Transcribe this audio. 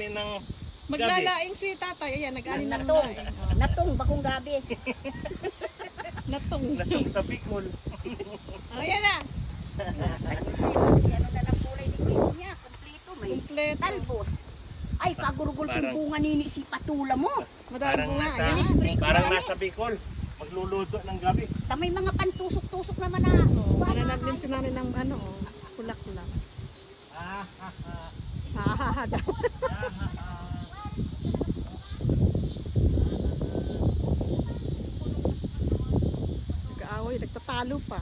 kami ng Maglalaing si tatay. Ayan, nag-ani ng Natong. laing. Natong, bagong gabi. Natong. latong sa Bicol. Ayan na. Ano na lang kulay dito niya, kompleto. May Kompleto. talbos. Ay, kagurugol kong Parang- bunga nini si patula mo. Madami bunga. nasa, Ayan. Spray ko parang yan nasa Bicol. Magluluto ng gabi. May mga pantusok-tusok naman na. Mananaglim si nanay ng ano, oh, kulak-kulak. Ah, daw. Nag-aaway, nagtatalo pa.